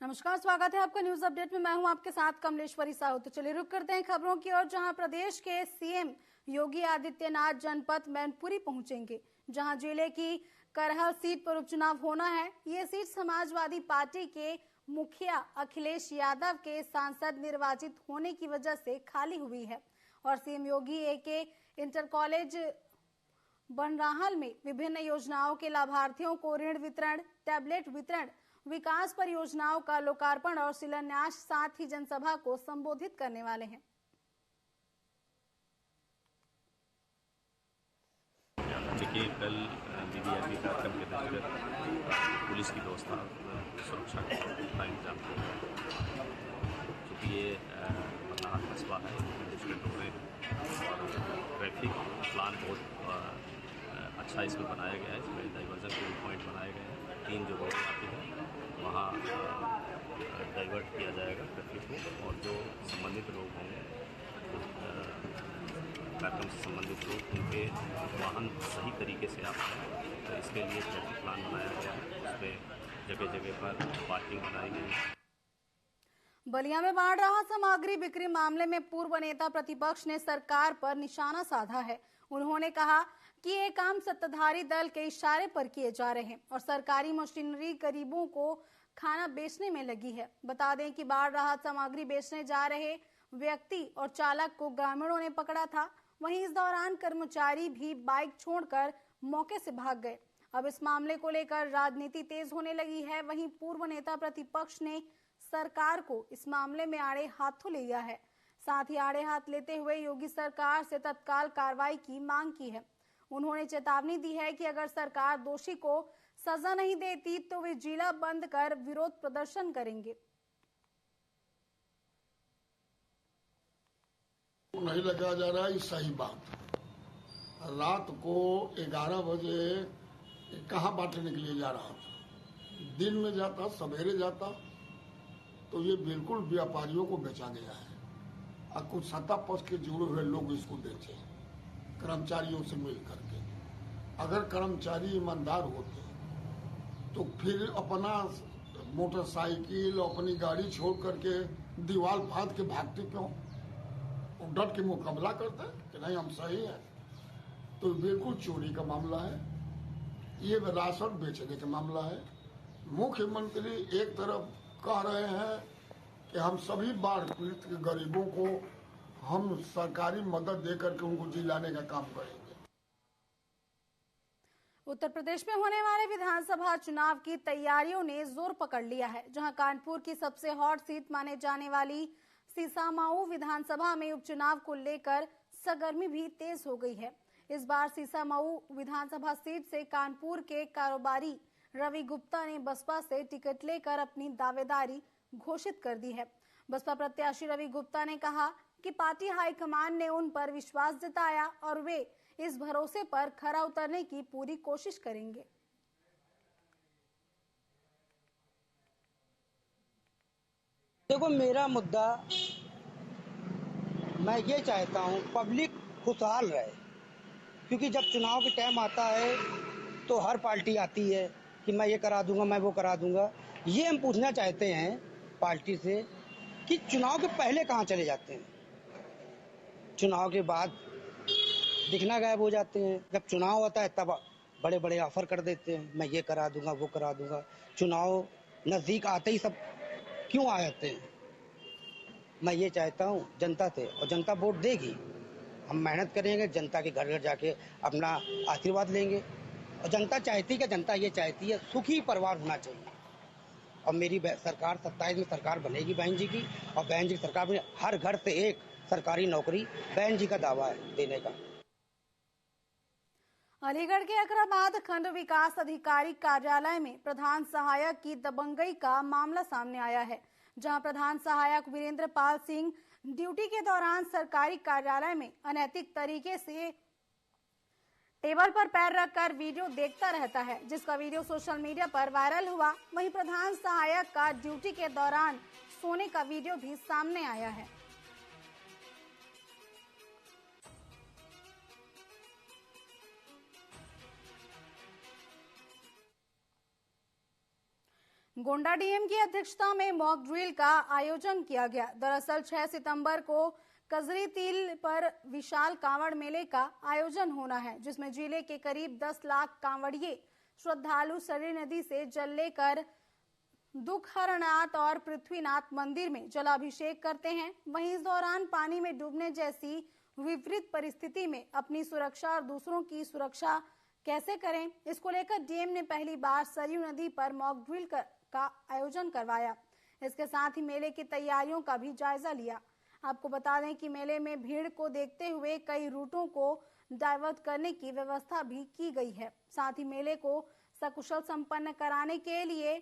नमस्कार, स्वागत है आपका न्यूज अपडेट में। मैं हूं आपके साथ कमलेश्वरी साहू। तो चलिए रुक करते हैं खबरों की ओर, जहां प्रदेश के सीएम योगी आदित्यनाथ जनपद मैनपुरी पहुंचेंगे, जहां जिले की करहल सीट पर उपचुनाव होना है। ये सीट समाजवादी पार्टी के मुखिया अखिलेश यादव के सांसद निर्वाचित होने की वजह से खाली हुई है और सीएम योगी एके इंटर कॉलेज बनराहल में विभिन्न योजनाओं के लाभार्थियों को ऋण वितरण, टैबलेट वितरण, विकास परियोजनाओं का लोकार्पण और शिलान्यास, साथ ही जनसभा को संबोधित करने वाले हैं। देखिए, कल बीबीआईपी कार्यक्रम के दृष्टिगत पुलिस की व्यवस्था सुरक्षा का इंतजाम किया गया, क्योंकि ये बनराहल कस्बा है, डिस्ट्रिक्ट में और ट्रैफिक प्लान बहुत अच्छा इसमें बनाया गया है। इसमें डाइवर्जन के पॉइंट बनाए गए हैं। 3 जो रोड आती है वहाँ डाइवर्ट किया जाएगा ट्रैफिक को, और जो संबंधित लोग होंगे, कार्यक्रम से संबंधित लोग, उनके वाहन सही तरीके से आ पाएँ, तो इसके लिए ट्रैफिक प्लान बनाया गया है। उसमें जगह जगह पर पार्किंग बनाई गई है। बलिया में बाढ़ राहत सामग्री बिक्री मामले में पूर्व नेता प्रतिपक्ष ने सरकार पर निशाना साधा है। उन्होंने कहा कि ये काम सत्ताधारी दल के इशारे पर किए जा रहे हैं और सरकारी मशीनरी गरीबों को खाना बेचने में लगी है। बता दें कि बाढ़ राहत सामग्री बेचने जा रहे व्यक्ति और चालक को ग्रामीणों ने पकड़ा था। वहीं इस दौरान कर्मचारी भी बाइक छोड़कर मौके से भाग गए। अब इस मामले को लेकर राजनीति तेज होने लगी है। वहीं पूर्व नेता प्रतिपक्ष ने सरकार को इस मामले में आड़े हाथों ले लिया है। साथ ही आड़े हाथ लेते हुए योगी सरकार से तत्काल कार्रवाई की मांग की है। उन्होंने चेतावनी दी है कि अगर सरकार दोषी को सजा नहीं देती तो वे जिला बंद कर विरोध प्रदर्शन करेंगे। नहीं लगाया जा रहा है, सही बात। रात को 11 बजे कहाँ बांटने के लिए जा रहा था? दिन में जाता, सवेरे जाता, तो ये बिल्कुल व्यापारियों को बेचा गया है और कुछ सत्ता पक्ष के जुड़े हुए लोग इसको बेचे कर्मचारियों से मिल करके। अगर कर्मचारी ईमानदार होते तो फिर अपना मोटरसाइकिल, अपनी गाड़ी छोड़ करके दीवार फाद के भागते क्यों? डट के मुकाबला करते कि नहीं हम सही है। तो बिल्कुल चोरी का मामला है, ये राशन बेचने का मामला है। मुख्यमंत्री एक तरफ कह रहे हैं कि हम सभी बाढ़ पीड़ित के गरीबों को हम सरकारी मदद देकर के उनको जिलाने का काम करेंगे। उत्तर प्रदेश में होने वाले विधानसभा चुनाव की तैयारियों ने जोर पकड़ लिया है, जहां कानपुर की सबसे हॉट सीट माने जाने वाली सीसामाऊ विधानसभा में उपचुनाव को लेकर सरगर्मी भी तेज हो गई है। इस बार सीसामाऊ विधानसभा सीट से कानपुर के कारोबारी रवि गुप्ता ने बसपा से टिकट लेकर अपनी दावेदारी घोषित कर दी है। बसपा प्रत्याशी रवि गुप्ता ने कहा कि पार्टी हाईकमान ने उन पर विश्वास जताया और वे इस भरोसे पर खरा उतरने की पूरी कोशिश करेंगे। देखो, मेरा मुद्दा, मैं ये चाहता हूँ पब्लिक खुशहाल रहे, क्योंकि जब चुनाव के टाइम आता है तो हर पार्टी आती है कि मैं ये करा दूंगा, मैं वो करा दूंगा। ये हम पूछना चाहते हैं पार्टी से कि चुनाव के पहले कहाँ चले जाते हैं, चुनाव के बाद दिखना गायब हो जाते हैं। जब चुनाव होता है तब बड़े बड़े ऑफर कर देते हैं, मैं ये करा दूंगा, वो करा दूंगा। चुनाव नजदीक आते ही सब क्यों आ जाते हैं? मैं ये चाहता हूँ जनता से, और जनता वोट देगी, हम मेहनत करेंगे, जनता के घर घर जाके अपना आशीर्वाद लेंगे। और जनता चाहती है, जनता ये चाहती है सुखी परिवार होना चाहिए। और मेरी सरकार 27 में सरकार बनेगी बहन जी की, और बहन जी की सरकार में हर घर से एक सरकारी नौकरी बहन जी का दावा है देने का। अलीगढ़ के अकराबाद खंड विकास अधिकारी कार्यालय में प्रधान सहायक की दबंगई का मामला सामने आया है, जहां प्रधान सहायक वीरेंद्र पाल सिंह ड्यूटी के दौरान सरकारी कार्यालय में अनैतिक तरीके से टेबल पर पैर रखकर वीडियो देखता रहता है, जिसका वीडियो सोशल मीडिया पर वायरल हुआ। वहीं प्रधान सहायक का ड्यूटी के दौरान सोने का वीडियो भी सामने आया है। गोंडा डीएम की अध्यक्षता में मॉक ड्रिल का आयोजन किया गया। दरअसल 6 सितंबर को कजरी तिल पर विशाल कांवड़ मेले का आयोजन होना है, जिसमें जिले के करीब 10 लाख कांवड़िए श्रद्धालु सरी नदी से जल लेकर दुखहरनाथ और पृथ्वीनाथ मंदिर में जलाभिषेक करते हैं। वहीं इस दौरान पानी में डूबने जैसी विपरीत परिस्थिति में अपनी सुरक्षा और दूसरों की सुरक्षा कैसे करें, इसको लेकर डीएम ने पहली बार सरयू नदी पर मॉक ड्रिल का आयोजन करवाया। इसके साथ ही मेले की तैयारियों का भी जायजा लिया। आपको बता दें कि मेले में भीड़ को देखते हुए कई रूटों को डाइवर्ट करने की व्यवस्था भी की गई है। साथ ही मेले को सकुशल संपन्न कराने के लिए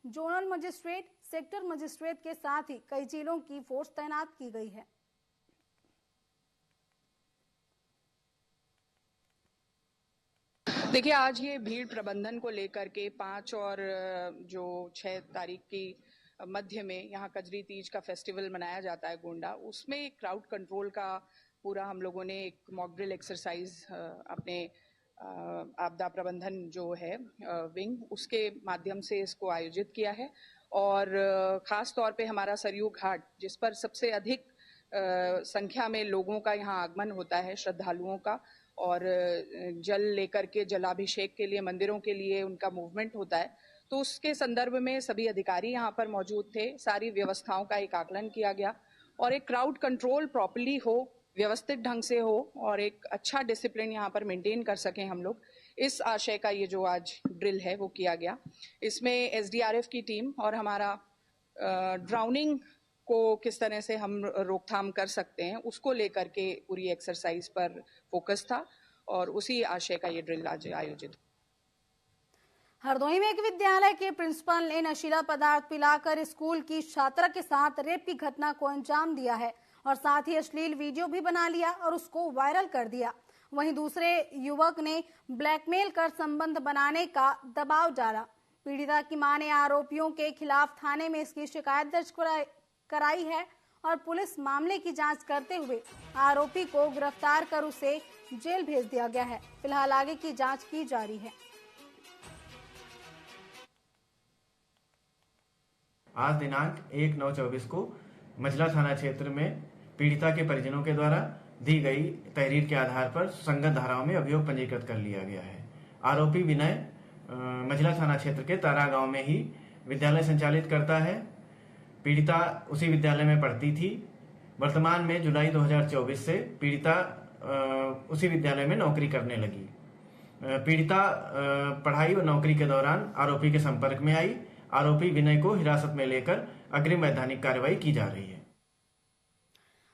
जोनल मजिस्ट्रेट, सेक्टर मजिस्ट्रेट के साथ ही कई जिलों की फोर्स तैनात की गई है। देखिए, आज ये भीड़ प्रबंधन को लेकर के 5 और जो 6 तारीख की मध्य में यहाँ कजरी तीज का फेस्टिवल मनाया जाता है गोंडा, उसमें क्राउड कंट्रोल का पूरा हम लोगों ने एक मॉक ड्रिल एक्सरसाइज अपने आपदा प्रबंधन जो है विंग, उसके माध्यम से इसको आयोजित किया है। और खास तौर पे हमारा सरयू घाट, जिस पर सबसे अधिक संख्या में लोगों का यहाँ आगमन होता है, श्रद्धालुओं का, और जल लेकर के जलाभिषेक के लिए मंदिरों के लिए उनका मूवमेंट होता है, तो उसके संदर्भ में सभी अधिकारी यहाँ पर मौजूद थे। सारी व्यवस्थाओं का एक आकलन किया गया और एक क्राउड कंट्रोल प्रॉपर्ली हो, व्यवस्थित ढंग से हो और एक अच्छा डिसिप्लिन यहाँ पर मेंटेन कर सकें हम लोग, इस आशय का ये जो आज ड्रिल है वो किया गया। इसमें एसडीआरएफ की टीम और हमारा ड्राउनिंग को किस तरह से हम रोकथाम कर सकते हैं उसको लेकर के पूरी एक्सरसाइज पर फोकस था और उसी आशय का ये ड्रिल आज आयोजित। हरदोई में एक विद्यालय के प्रिंसिपल ने नशीला पदार्थ पिलाकर स्कूल की छात्रा के साथ रेप की घटना को अंजाम दिया है और साथ ही अश्लील वीडियो भी बना लिया और उसको वायरल कर दिया। वहीं दूसरे युवक ने ब्लैकमेल कर संबंध बनाने का दबाव डाला। पीड़िता की मां ने आरोपियों के खिलाफ थाने में इसकी शिकायत दर्ज कराई है और पुलिस मामले की जांच करते हुए आरोपी को गिरफ्तार कर उसे जेल भेज दिया गया है। फिलहाल आगे की जांच की जा रही है। आज दिनांक 1/9/24 को मझला थाना क्षेत्र में पीड़िता के परिजनों के द्वारा दी गई तहरीर के आधार पर संगत धाराओं में अभियोग पंजीकृत कर लिया गया है। आरोपी विनय मझला थाना क्षेत्र के तारा गांव में ही विद्यालय संचालित करता है। पीड़िता उसी विद्यालय में पढ़ती थी। वर्तमान में जुलाई 2024 से पीड़िता उसी विद्यालय में नौकरी करने लगी। पीड़िता पढ़ाई और नौकरी के दौरान आरोपी के संपर्क में आई। आरोपी विनय को हिरासत में लेकर अग्रिम वैधानिक कार्रवाई की जा रही है।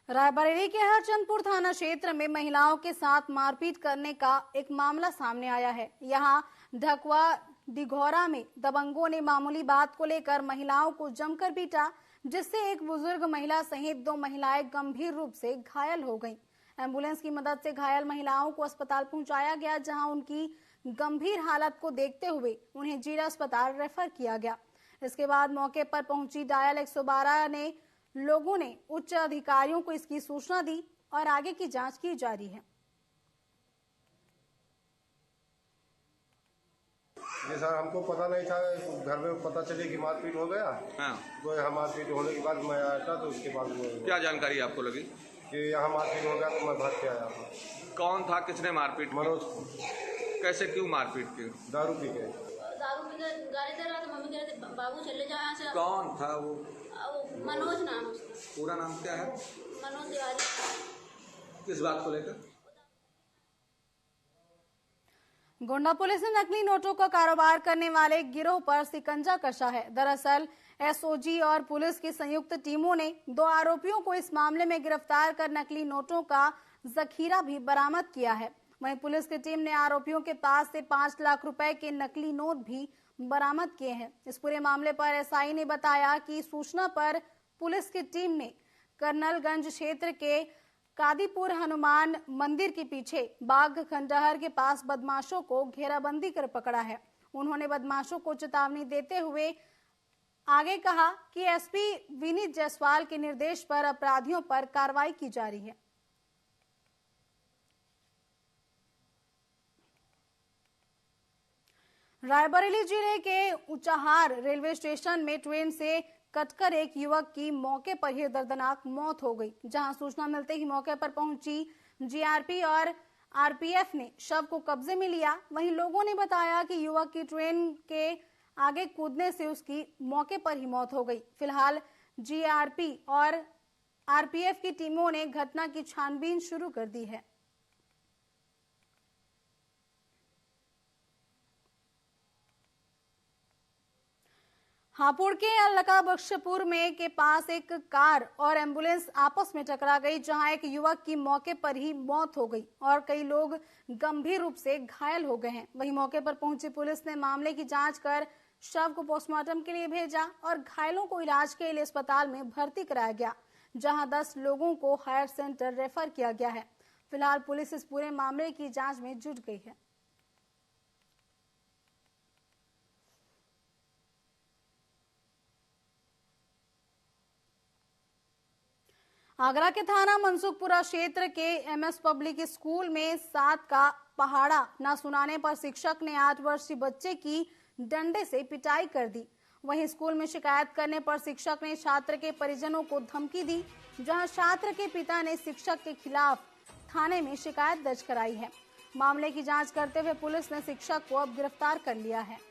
रायबरेली के हरचंदपुर थाना क्षेत्र में महिलाओं के साथ मारपीट करने का एक मामला सामने आया है। यहाँ ढकवा डिघौरा में दबंगों ने मामूली बात को लेकर महिलाओं को जमकर पीटा, जिससे एक बुजुर्ग महिला सहित 2 महिलाएं गंभीर रूप से घायल हो गईं। एम्बुलेंस की मदद से घायल महिलाओं को अस्पताल पहुंचाया गया, जहां उनकी गंभीर हालत को देखते हुए उन्हें जिला अस्पताल रेफर किया गया। इसके बाद मौके पर पहुंची डायल 112 ने लोगों ने उच्च अधिकारियों को इसकी सूचना दी और आगे की जांच की जा रही है। जी सर, हमको पता नहीं था, घर में पता चली कि मारपीट हो गया। हाँ। तो यहाँ मारपीट होने के बाद मैं आया था, तो उसके बाद क्या जानकारी आपको लगी कि यहाँ मारपीट हो गया, तो मैं भाग के आया था। कौन था, किसने मारपीट की? मनोज को। कैसे, क्यों मारपीट की? दारू पी के गाड़ी दे रहा था। मम्मी कह रहे थे बाबू चले जाओ यहाँ से। कौन था वो? मनोज नाम उसका। पूरा नाम क्या है? मनोज तिवारी। किस बात को लेकर? गोंडा पुलिस ने नकली नोटों का कारोबार करने वाले गिरोह पर शिकंजा कसा है। दरअसल एसओजी और पुलिस की संयुक्त टीमों ने 2 आरोपियों को इस मामले में गिरफ्तार कर नकली नोटों का जखीरा भी बरामद किया है। वहीं पुलिस की टीम ने आरोपियों के पास से 5 लाख रुपए के नकली नोट भी बरामद किए हैं। इस पूरे मामले पर एसआई ने बताया कि सूचना पर पुलिस की टीम ने कर्नलगंज क्षेत्र के कादीपुर हनुमान मंदिर के पीछे बाग खंडहर के पास बदमाशों को घेराबंदी कर पकड़ा है। उन्होंने बदमाशों को चेतावनी देते हुए आगे कहा कि एसपी विनीत जायसवाल के निर्देश पर अपराधियों पर कार्रवाई की जा रही है। रायबरेली जिले के ऊंचाहार रेलवे स्टेशन में ट्रेन से कटकर एक युवक की मौके पर ही दर्दनाक मौत हो गई। जहां सूचना मिलते ही मौके पर पहुंची जीआरपी और आरपीएफ ने शव को कब्जे में लिया। वहीं लोगों ने बताया कि युवक की ट्रेन के आगे कूदने से उसकी मौके पर ही मौत हो गई। फिलहाल जीआरपी और आरपीएफ की टीमों ने घटना की छानबीन शुरू कर दी है। हापुड़ के अलका बख्शपुर में के पास एक कार और एम्बुलेंस आपस में टकरा गई, जहां एक युवक की मौके पर ही मौत हो गई और कई लोग गंभीर रूप से घायल हो गए हैं। वहीं मौके पर पहुंची पुलिस ने मामले की जांच कर शव को पोस्टमार्टम के लिए भेजा और घायलों को इलाज के लिए अस्पताल में भर्ती कराया गया, जहां 10 लोगों को हायर सेंटर रेफर किया गया है। फिलहाल पुलिस इस पूरे मामले की जांच में जुट गई है। आगरा के थाना मनसुखपुरा क्षेत्र के एमएस पब्लिक स्कूल में 7 का पहाड़ा न सुनाने पर शिक्षक ने 8 वर्षीय बच्चे की डंडे से पिटाई कर दी। वहीं स्कूल में शिकायत करने पर शिक्षक ने छात्र के परिजनों को धमकी दी, जहां छात्र के पिता ने शिक्षक के खिलाफ थाने में शिकायत दर्ज कराई है। मामले की जांच करते हुए पुलिस ने शिक्षक को अब गिरफ्तार कर लिया है।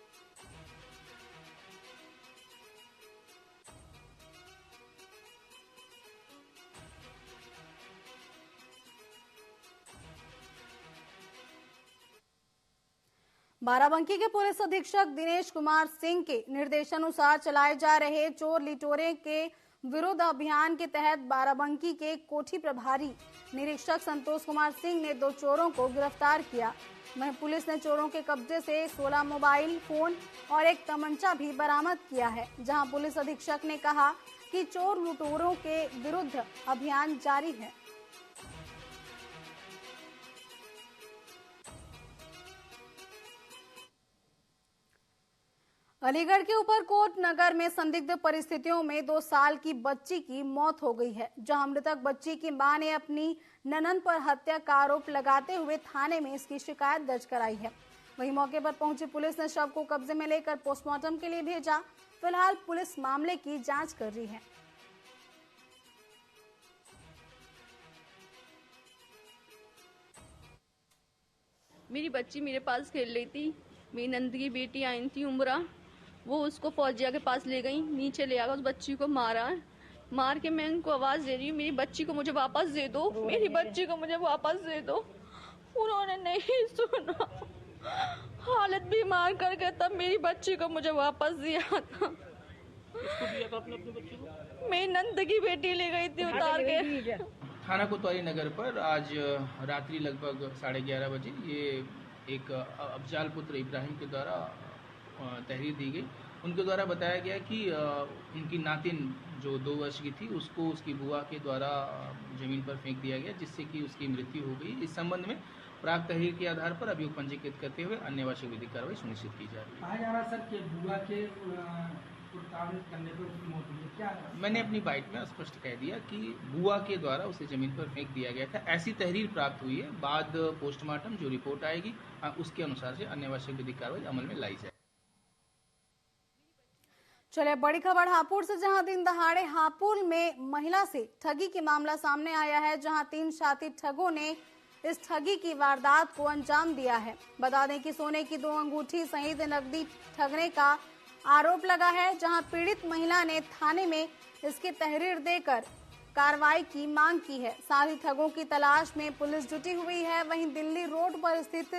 बाराबंकी के पुलिस अधीक्षक दिनेश कुमार सिंह के निर्देशानुसार चलाए जा रहे चोर लिटोरे के विरुद्ध अभियान के तहत बाराबंकी के कोठी प्रभारी निरीक्षक संतोष कुमार सिंह ने 2 चोरों को गिरफ्तार किया। वहीं पुलिस ने चोरों के कब्जे से 16 मोबाइल फोन और एक तमंचा भी बरामद किया है। जहां पुलिस अधीक्षक ने कहा कि चोर लुटेरों के विरुद्ध अभियान जारी है। अलीगढ़ के ऊपरकोट नगर में संदिग्ध परिस्थितियों में 2 साल की बच्ची की मौत हो गई है, जहां मृतक बच्ची की मां ने अपनी ननद पर हत्या का आरोप लगाते हुए थाने में इसकी शिकायत दर्ज कराई है। वहीं मौके पर पहुंची पुलिस ने शव को कब्जे में लेकर पोस्टमार्टम के लिए भेजा। फिलहाल पुलिस मामले की जांच कर रही है। मेरी बच्ची मेरे पास खेल रही थी। मेरी नंद की बेटी आई थी उमरा, वो उसको फौजिया के पास ले गई, नीचे ले आकर उस बच्ची को मारा। मार के मैं उनको आवाज दे रही हूँ मेरी बच्ची को मुझे वापस दे दो, मेरी बच्ची को मुझे वापस दे दो। उन्होंने नहीं सुना, हालत बीमार करके तब मेरी बच्ची को मुझे वापस दिया था। किसको दिया था आपने अपनी बच्ची को? मेरी नंद की बेटी ले गई थी उतार के। थाना कोतवाली नगर पर आज रात्रि लगभग 11:30 बजे ये एक अफजाल पुत्र इब्राहिम के द्वारा तहरीर दी गई। उनके द्वारा बताया गया कि उनकी नातिन जो 2 वर्ष की थी उसको उसकी बुआ के द्वारा जमीन पर फेंक दिया गया, जिससे कि उसकी मृत्यु हो गई। इस संबंध में प्राप्त तहरीर के आधार पर अभियोग पंजीकृत करते हुए अन्य आवश्यक विधिक कार्रवाई सुनिश्चित की जा रही है। कहा जा रहा सर कि बुआ के करने पर उसकी मौत हुई है, क्या? मैंने अपनी बाइट में स्पष्ट कह दिया कि बुआ के द्वारा उसे जमीन पर फेंक दिया गया था, ऐसी तहरीर प्राप्त हुई है। बाद पोस्टमार्टम जो रिपोर्ट आएगी उसके अनुसार से अन्य आवश्यक विधिक कार्रवाई अमल में लाई जाए। चलिए बड़ी खबर हापुड़ से, जहां दिन दहाड़े हापुड़ में महिला से ठगी की मामला सामने आया है, जहां 3 शातिर ठगों ने इस ठगी की वारदात को अंजाम दिया है। बता दें कि सोने की 2 अंगूठी सहित नकदी ठगने का आरोप लगा है, जहां पीड़ित महिला ने थाने में इसकी तहरीर देकर कार्रवाई की मांग की है। साथ ही ठगों की तलाश में पुलिस जुटी हुई है। वहीं दिल्ली रोड पर स्थित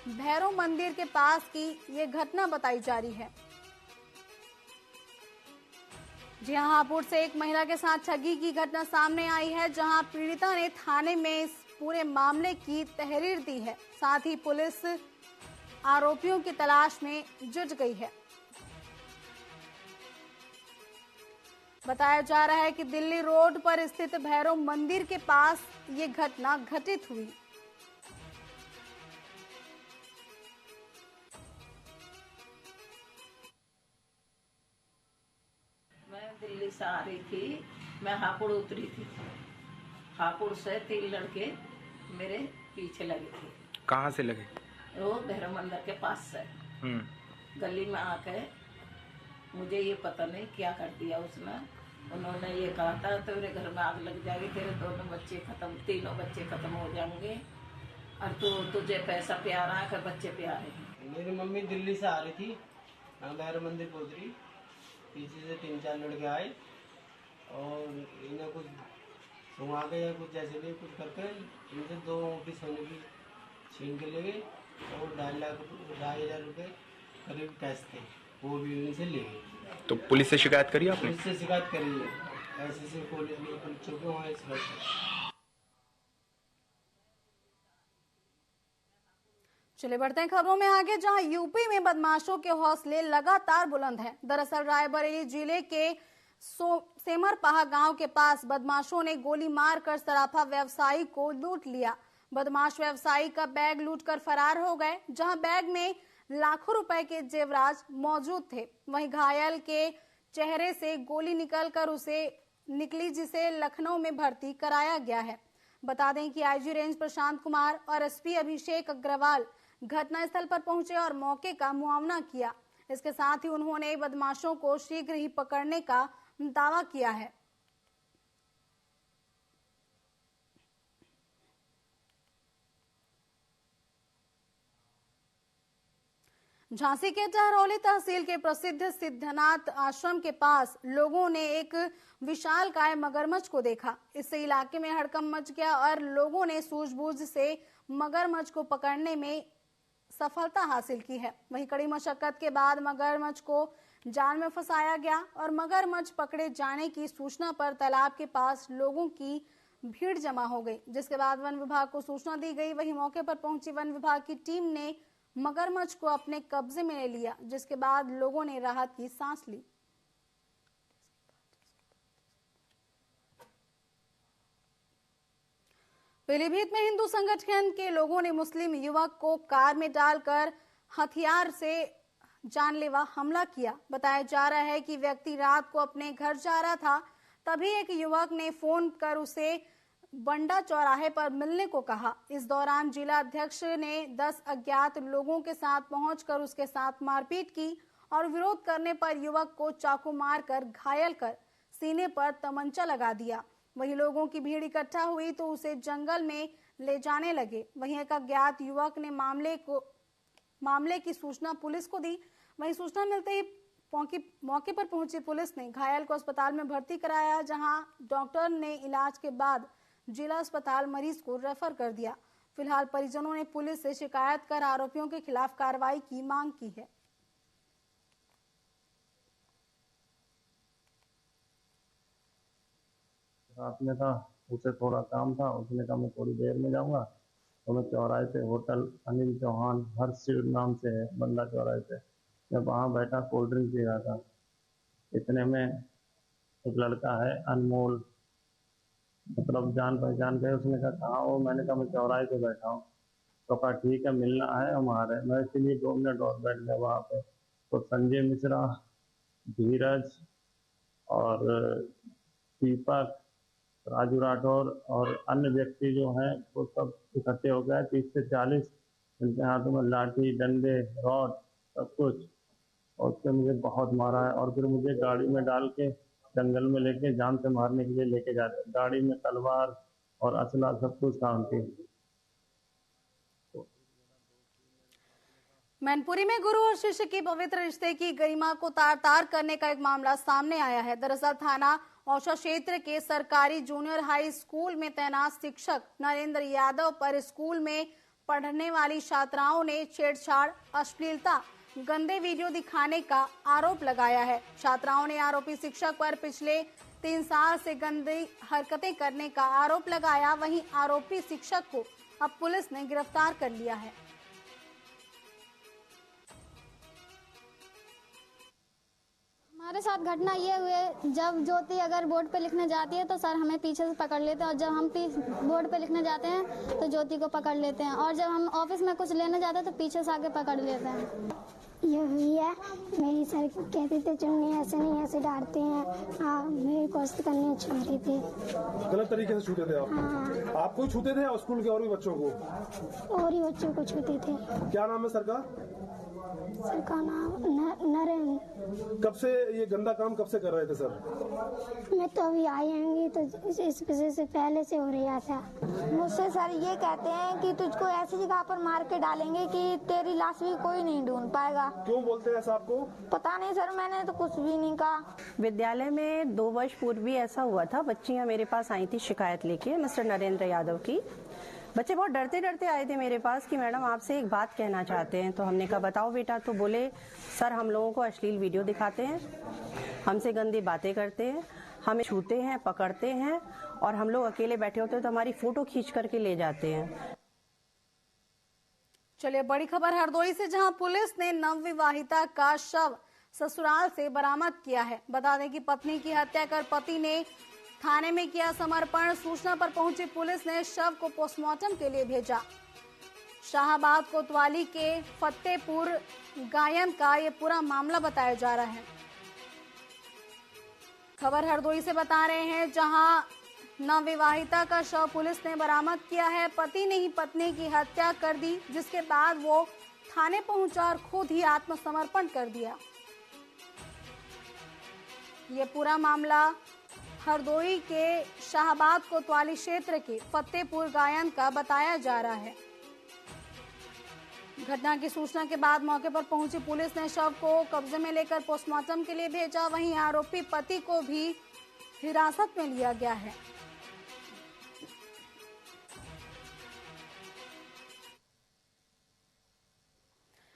भैरव मंदिर के पास की ये घटना बताई जा रही है। जी हां, हापुड़ से एक महिला के साथ ठगी की घटना सामने आई है, जहां पीड़िता ने थाने में इस पूरे मामले की तहरीर दी है। साथ ही पुलिस आरोपियों की तलाश में जुट गई है। बताया जा रहा है कि दिल्ली रोड पर स्थित भैरव मंदिर के पास ये घटना घटित हुई। मैं दिल्ली से आ रही थी, मैं हापुड़ उतरी थी। हापुड़ से 3 लड़के मेरे पीछे लगे थे। कहाँ से लगे? वो भैरव मंदिर के पास से। गली में आके मुझे ये पता नहीं क्या कर दिया उसने। उन्होंने ये कहा था तेरे घर में आग लग जाएगी, तेरे तीनों बच्चे खत्म हो जाएंगे और तुझे पैसा प्यारा है, बच्चे प्यारे हैं। मेरी मम्मी दिल्ली से आ रही थी, नागदार मंदिर पहुंच रही, पीछे से 3-4 लड़के आए और इन्हें कुछ सुंघा के या कुछ जैसे भी कुछ करके इनसे 2 ऑफिस होने की छीन के ले गए और 2,500 रुपये करीब कैश थे, वो भी इनसे ले गए। तो पुलिस से शिकायत करी आपने? पुलिस से शिकायत करी है, ऐसे पुलिस चौकी वहाँ शिकायत। चलिए बढ़ते हैं खबरों में आगे, जहां यूपी में बदमाशों के हौसले लगातार बुलंद हैं। दरअसल रायबरेली जिले के सेमरपाहा गांव के पास बदमाशों ने गोली मारकर सराफा व्यवसायी को लूट लिया। बदमाश व्यवसायी का बैग लूटकर फरार हो गए, जहां बैग में लाखों रुपए के जेवरात मौजूद थे। वहीं घायल के चेहरे से गोली निकली जिसे लखनऊ में भर्ती कराया गया है। बता दें कि आईजी रेंज प्रशांत कुमार और एसपी अभिषेक अग्रवाल घटनास्थल पर पहुंचे और मौके का मुआयना किया। इसके साथ ही उन्होंने बदमाशों को शीघ्र ही पकड़ने का दावा किया है। झांसी के टहरौली तहसील के प्रसिद्ध सिद्धनाथ आश्रम के पास लोगों ने एक विशालकाय मगरमच्छ को देखा। इससे इलाके में हड़कंप मच गया और लोगों ने सूझबूझ से मगरमच्छ को पकड़ने में सफलता हासिल की है। वहीं कड़ी मशक्कत के बाद मगरमच्छ को जाल में फंसाया गया और मगरमच्छ पकड़े जाने की सूचना पर तालाब के पास लोगों की भीड़ जमा हो गई, जिसके बाद वन विभाग को सूचना दी गई। वहीं मौके पर पहुंची वन विभाग की टीम ने मगरमच्छ को अपने कब्जे में ले लिया, जिसके बाद लोगों ने राहत की सांस ली। पीलीभीत में हिंदू संगठन के लोगों ने मुस्लिम युवक को कार में डालकर हथियार से जानलेवा हमला किया। बताया जा रहा है कि व्यक्ति रात को अपने घर जा रहा था, तभी एक युवक ने फोन कर उसे बंडा चौराहे पर मिलने को कहा। इस दौरान जिला अध्यक्ष ने 10 अज्ञात लोगों के साथ पहुंचकर उसके साथ मारपीट की और विरोध करने पर युवक को चाकू मारकर घायल कर सीने पर तमंचा लगा दिया। वहीं लोगों की भीड़ इकट्ठा हुई तो उसे जंगल में ले जाने लगे। वहीं एक अज्ञात युवक ने मामले की सूचना पुलिस को दी। वहीं सूचना मिलते ही मौके पर पहुंची पुलिस ने घायल को अस्पताल में भर्ती कराया, जहां डॉक्टर ने इलाज के बाद जिला अस्पताल मरीज को रेफर कर दिया। फिलहाल परिजनों ने पुलिस से शिकायत कर आरोपियों के खिलाफ कार्रवाई की मांग की है। रात में था, उसे थोड़ा काम था, उसने कहा मैं थोड़ी देर में जाऊंगा, तो मैं चौराहे पे होटल अनिल चौहान हर्षिव नाम से है, बंदा चौराहे पे, मैं वहाँ बैठा कोल्ड ड्रिंक पी रहा था। इतने में एक लड़का है अनमोल, मतलब जान पहचान के, उसने कहा कहाँ हो? मैंने कहा मैं चौराहे पे बैठा हूँ। तो कहा ठीक है मिलना है हमारे। मैं इसीलिए 2 मिनट और बैठ गया वहाँ पे। तो संजय मिश्रा, धीरज और दीपक, राजू राठौर और अन्य व्यक्ति जो हैं वो सब इकट्ठे हो गए। 30 से 40 उनके हाथों में लाठी, डंडे, रॉड सब कुछ, और उसने मुझे बहुत मारा है। और फिर मुझे गाड़ी में डाल के जंगल में लेके जान से मारने के लिए लेके जाते। गाड़ी में तलवार और असला सब कुछ था उनके। मैनपुरी में गुरु और शिष्य की पवित्र रिश्ते की गरिमा को तार-तार करने का एक मामला सामने आया है। दरअसल थाना औशा क्षेत्र के सरकारी जूनियर हाई स्कूल में तैनात शिक्षक नरेंद्र यादव पर स्कूल में पढ़ने वाली छात्राओं ने छेड़छाड़, अश्लीलता, गंदे वीडियो दिखाने का आरोप लगाया है। छात्राओं ने आरोपी शिक्षक पर पिछले 3 साल से गंदी हरकतें करने का आरोप लगाया। वहीं आरोपी शिक्षक को अब पुलिस ने गिरफ्तार कर लिया है। हमारे साथ घटना ये हुई, जब ज्योति अगर बोर्ड पे लिखने जाती है तो सर हमें पीछे से पकड़ लेते हैं, और जब हम बोर्ड पे लिखने जाते हैं तो ज्योति को पकड़ लेते हैं, और जब हम ऑफिस में कुछ लेने जाते हैं तो पीछे से आके पकड़ लेते हैं। ये हुई है, मेरी सर कहते थे चुन्नी ऐसे नहीं ऐसे डांटते हैं, मेरी कोशिश करने छू रहे थे, गलत तरीके से छूते थे आप? हाँ। आपको छूते थे और स्कूल के और भी बच्चों को? और ही बच्चों को छूते थे। क्या नाम है सर का? सर का नाम नरेंद्र। कब से ये गंदा काम कब से कर रहे थे सर? मैं तो अभी आई आएंगी तो इस वजह से पहले से हो रहा था। मुझसे सर ये कहते हैं कि तुझको ऐसी जगह पर मार के डालेंगे कि तेरी लाश भी कोई नहीं ढूंढ पाएगा। क्यों बोलते हैं ऐसा आपको? पता नहीं सर, मैंने तो कुछ भी नहीं कहा। विद्यालय में 2 वर्ष पूर्व भी ऐसा हुआ था। बच्चियां मेरे पास आई थी शिकायत लेके मिस्टर नरेंद्र यादव की। बच्चे बहुत डरते डरते आए थे मेरे पास कि मैडम आपसे एक बात कहना चाहते हैं। तो हमने कहा बताओ बेटा। तो बोले सर हम लोगों को अश्लील वीडियो दिखाते हैं, हमसे गंदी बातें करते हैं, हमें छूते हैं, पकड़ते हैं और हम लोग अकेले बैठे होते हैं तो हमारी फोटो खींच करके ले जाते हैं। चलिए बड़ी खबर हरदोई से, जहां पुलिस ने नवविवाहिता का शव ससुराल से बरामद किया है। बता दें कि पत्नी की हत्या कर पति ने थाने में किया समर्पण। सूचना पर पहुंची पुलिस ने शव को पोस्टमार्टम के लिए भेजा। शाहबाद कोतवाली के फतेहपुर गायन का ये पूरा मामला बताया जा रहा है। खबर हरदोई से बता रहे हैं, जहां नवविवाहिता का शव पुलिस ने बरामद किया है। पति ने ही पत्नी की हत्या कर दी, जिसके बाद वो थाने पहुंचा और खुद ही आत्मसमर्पण कर दिया। ये पूरा मामला हरदोई के शाहबाद कोतवाली क्षेत्र के फतेहपुर गायन का बताया जा रहा है। घटना की सूचना के बाद मौके पर पहुंची पुलिस ने शव को कब्जे में लेकर पोस्टमार्टम के लिए भेजा। वहीं आरोपी पति को भी हिरासत में लिया गया है।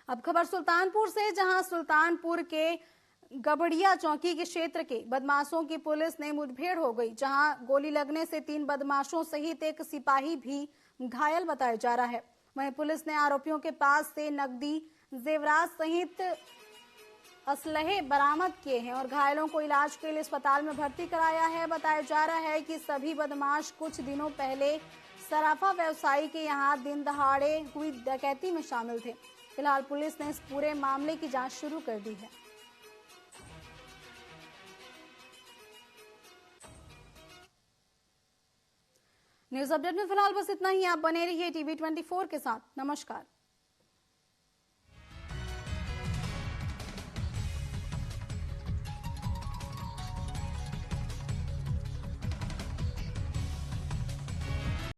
अब खबर सुल्तानपुर से, जहां सुल्तानपुर के गबड़िया चौकी के क्षेत्र के बदमाशों की पुलिस ने मुठभेड़ हो गई, जहां गोली लगने से 3 बदमाशों सहित एक सिपाही भी घायल बताया जा रहा है। वहीं पुलिस ने आरोपियों के पास से नकदी, जेवरात सहित असलहे बरामद किए हैं और घायलों को इलाज के लिए अस्पताल में भर्ती कराया है। बताया जा रहा है कि सभी बदमाश कुछ दिनों पहले सराफा व्यवसायी के यहां दिन दहाड़े हुई डकैती में शामिल थे। फिलहाल पुलिस ने इस पूरे मामले की जांच शुरू कर दी है। न्यूज अपडेट में फिलहाल बस इतना ही। आप बने रहिए टीवी 24 के साथ। नमस्कार।